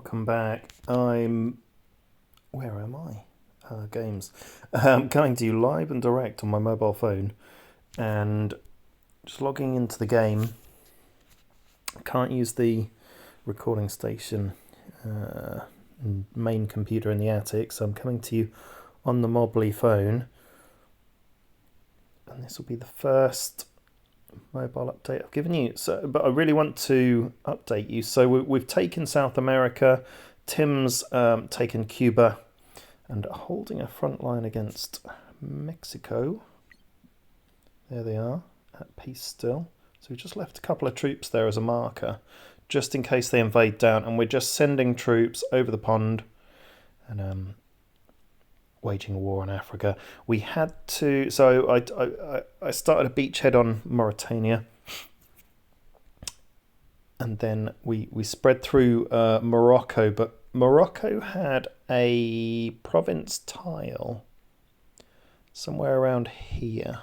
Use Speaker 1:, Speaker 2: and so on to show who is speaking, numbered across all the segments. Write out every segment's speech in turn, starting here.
Speaker 1: Welcome back. Where am I? Games. Going to you live and direct on my mobile phone and just logging into the game. Can't use the recording station main computer in the attic, so I'm coming to you on the Mobley phone. And this will be the first mobile update I've given you. But I really want to update you. So we've taken South America. Tim's taken Cuba and holding a front line against Mexico. There they are, at peace still. So we just left a couple of troops there as a marker, just in case they invade down. And we're just sending troops over the pond and waging a war in Africa. We had to, so I started a beachhead on Mauritania, and then we spread through Morocco, but Morocco had a province tile somewhere around here.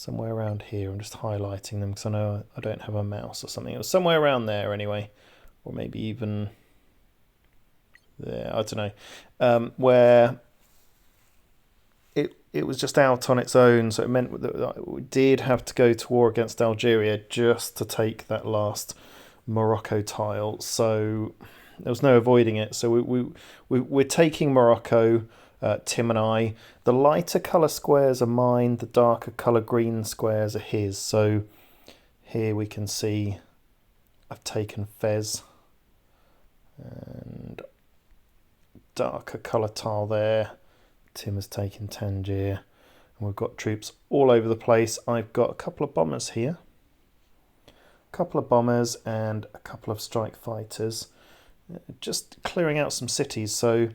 Speaker 1: I'm just highlighting them because I know I don't have a mouse or something. It was somewhere around there anyway, or maybe even there, I don't know, where it was just out on its own, so it meant that we did have to go to war against Algeria just to take that last Morocco tile, so there was no avoiding it. So we're taking Morocco, Tim and I. The lighter colour squares are mine, the darker colour green squares are his. So here we can see I've taken Fez, and darker colour tile there. Tim has taken Tangier, and we've got troops all over the place. I've got a couple of bombers here, and a couple of strike fighters, just clearing out some cities. So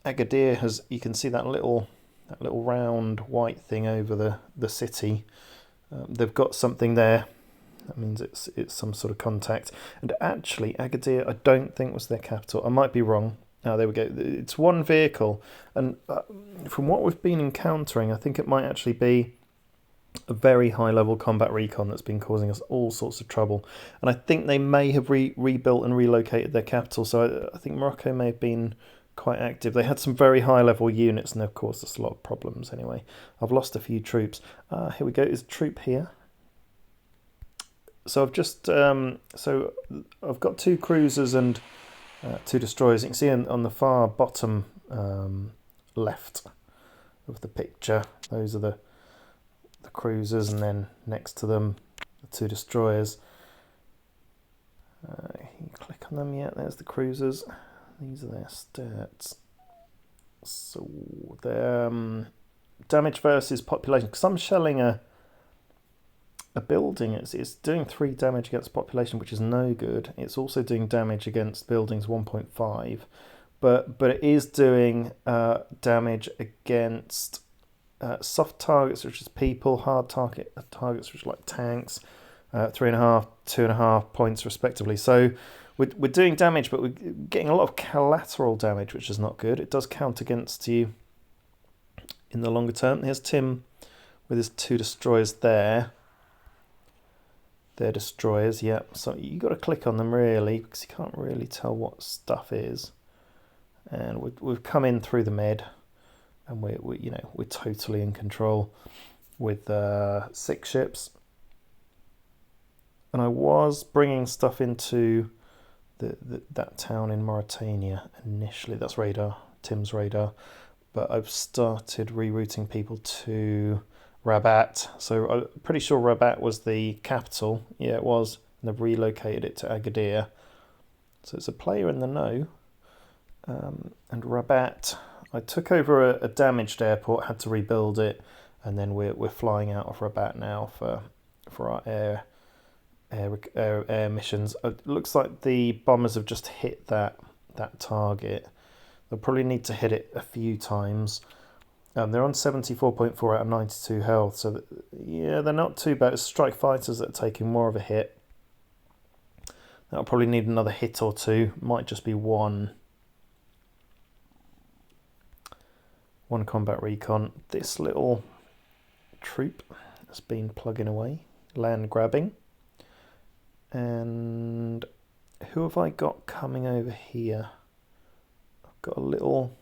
Speaker 1: Agadir has, you can see that little round white thing over the city. They've got something there. That means it's some sort of contact. And actually, Agadir, I don't think was their capital. I might be wrong. Oh, there we go. It's one vehicle, and from what we've been encountering, I think it might actually be a very high-level combat recon that's been causing us all sorts of trouble. And I think they may have rebuilt and relocated their capital, so I think Morocco may have been quite active. They had some very high-level units, and they've caused us a lot of problems anyway. I've lost a few troops. Here we go. There's a troop here. So I've just so I've got 2 cruisers and 2 destroyers. You can see on the far bottom left of the picture, those are the cruisers, and then next to them the 2 destroyers. You click on them, yeah, there's the cruisers. These are their stats. So their damage versus population, because I'm shelling a building, it's doing 3 damage against population, which is no good. It's also doing damage against buildings 1.5, but it is doing damage against soft targets, which is people, hard targets, which are like tanks, 3.5, 2.5 points respectively. So we're doing damage, but we're getting a lot of collateral damage, which is not good. It does count against you in the longer term. Here's Tim with his 2 destroyers there. They're destroyers, yeah. So you got to click on them really, because you can't really tell what stuff is. And we've come in through the med, and we're totally in control with 6 ships. And I was bringing stuff into that town in Mauritania initially. That's radar, Tim's radar. But I've started rerouting people to Rabat. So I'm pretty sure Rabat was the capital. Yeah, it was. And they've relocated it to Agadir. So it's a player in the know. And Rabat, I took over a damaged airport, had to rebuild it, and then we're flying out of Rabat now for our air missions. It looks like the bombers have just hit that target. They'll probably need to hit it a few times. They're on 74.4 out of 92 health, so yeah, they're not too bad. It's strike fighters that are taking more of a hit. That'll probably need another hit or 2. Might just be one combat recon. This little troop has been plugging away, land grabbing, and Who have I got coming over here? I've got a little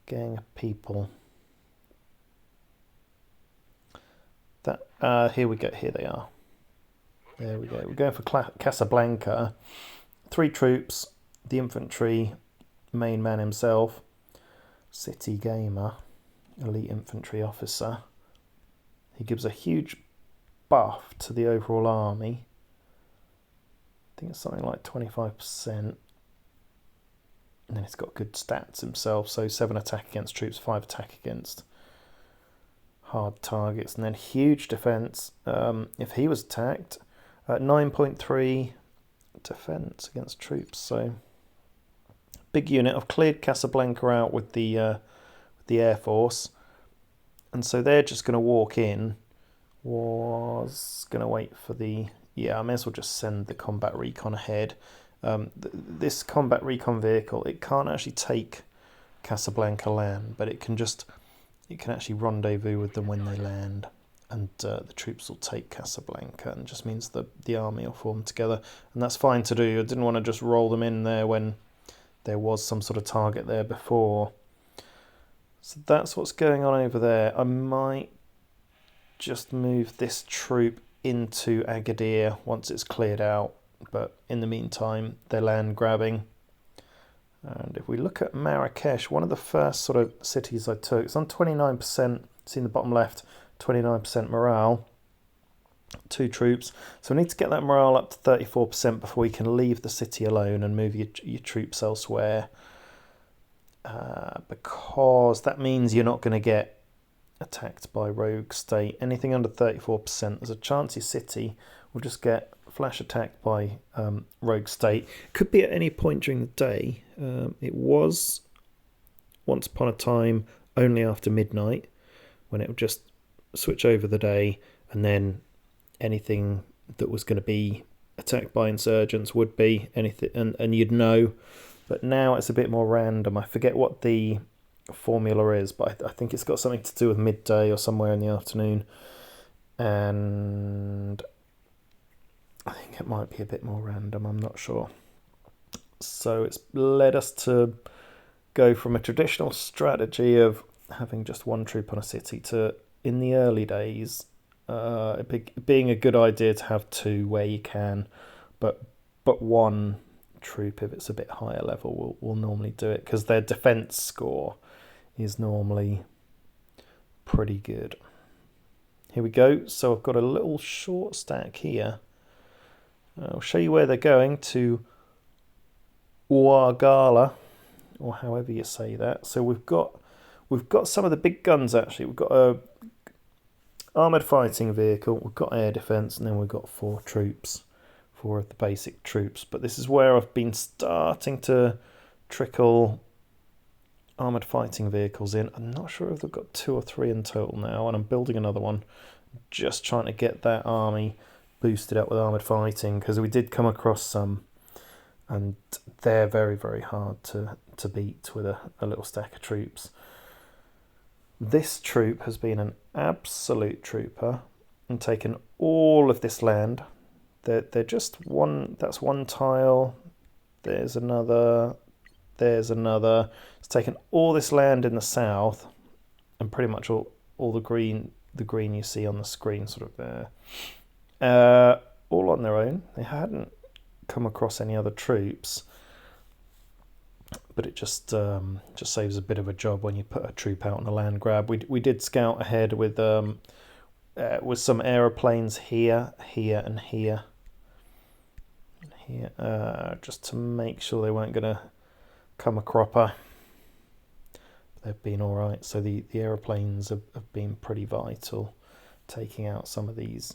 Speaker 1: gang of people. That here we go. Here they are. There we go. We're going for Casablanca. 3 troops, the infantry, main man himself, City Gamer, elite infantry officer. He gives a huge buff to the overall army. I think it's something like 25%. And then he's got good stats himself. So 7 attack against troops, 5 attack against hard targets. And then huge defense if he was attacked. 9.3 defense against troops. So big unit. I've cleared Casablanca out with the Air Force. And so they're just going to walk in. Was going to wait for the... Yeah, I may as well just send the combat recon ahead. This combat recon vehicle, it can't actually take Casablanca land, but it can actually rendezvous with them when they land, and the troops will take Casablanca, and it just means the army will form together, and that's fine to do. I didn't want to just roll them in there when there was some sort of target there before. So that's what's going on over there. I might just move this troop into Agadir once it's cleared out, but in the meantime they're land grabbing. And if we look at Marrakesh, one of the first sort of cities I took, it's on 29%, see in the bottom left, 29% morale, 2 troops. So we need to get that morale up to 34% before we can leave the city alone and move your troops elsewhere, because that means you're not going to get attacked by rogue state. Anything under 34%, there's a chance your city will just get flash attacked by rogue state. Could be at any point during the day. It was once upon a time only after midnight, when it would just switch over the day, and then anything that was going to be attacked by insurgents would be anything, and you'd know. But now it's a bit more random. I forget what the formula is, but I think it's got something to do with midday or somewhere in the afternoon, and I think it might be a bit more random, I'm not sure. So it's led us to go from a traditional strategy of having just 1 troop on a city to, in the early days, being a good idea to have 2 where you can, but 1 troop if it's a bit higher level will normally do it, because their defense score is normally pretty good. Here we go. So I've got a little short stack here. I'll show you where they're going, to Ouargla, or however you say that. So we've got some of the big guns actually. We've got a armoured fighting vehicle, we've got air defence, and then we've got 4 troops, 4 of the basic troops. But this is where I've been starting to trickle armoured fighting vehicles in. I'm not sure if they've got 2 or 3 in total now, and I'm building another one, just trying to get that army boosted up with armoured fighting, because we did come across some, and they're very, very hard to beat with a little stack of troops. This troop has been an absolute trooper and taken all of this land. They're just one, that's 1 tile, there's another, there's another. It's taken all this land in the south, and pretty much all the green you see on the screen sort of there. All on their own. They hadn't come across any other troops, but it just saves a bit of a job when you put a troop out on a land grab. We did scout ahead with some aeroplanes here, and here, just to make sure they weren't going to come a cropper. They've been all right. So the aeroplanes have been pretty vital, taking out some of these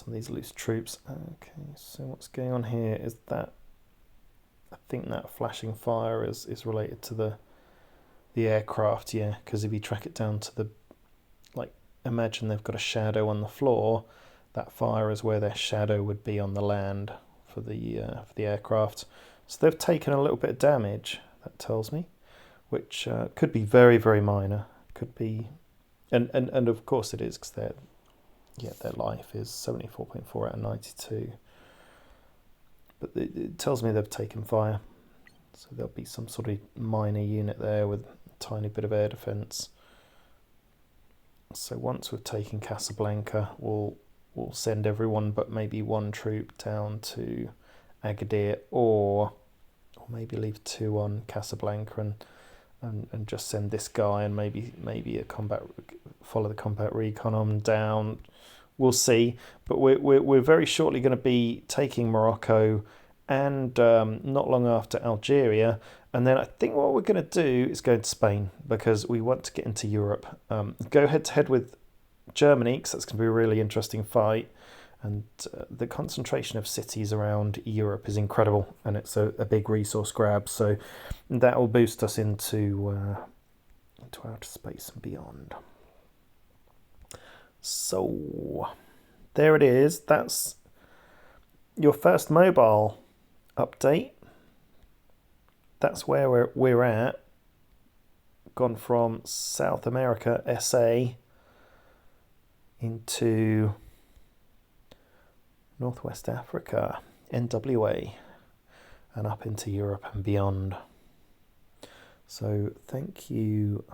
Speaker 1: loose troops. Okay, so what's going on here is that I think that flashing fire is related to the aircraft, yeah, because if you track it down to the, like, imagine they've got a shadow on the floor, that fire is where their shadow would be on the land for the aircraft. So they've taken a little bit of damage, that tells me, which could be very, very minor. Could be, and of course it is, because yeah, their life is 74.4 out of 92. But it tells me they've taken fire. So there'll be some sort of minor unit there with a tiny bit of air defence. So once we've taken Casablanca, we'll send everyone but maybe one troop down to Agadir, or maybe leave 2 on Casablanca and just send this guy and maybe follow the combat recon on down. We'll see. But we're very shortly going to be taking Morocco, and not long after Algeria. And then I think what we're going to do is go into Spain, because we want to get into Europe. Go head to head with Germany, because that's going to be a really interesting fight. And the concentration of cities around Europe is incredible, and it's a big resource grab. So that will boost us into outer space and beyond. So there it is. That's your first mobile update. That's where we're at. Gone from South America, SA, into Northwest Africa, NWA, and up into Europe and beyond. So thank you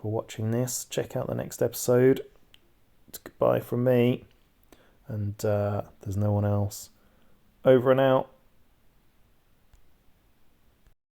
Speaker 1: for watching this. Check out the next episode. It's goodbye from me, and there's no one else. Over and out.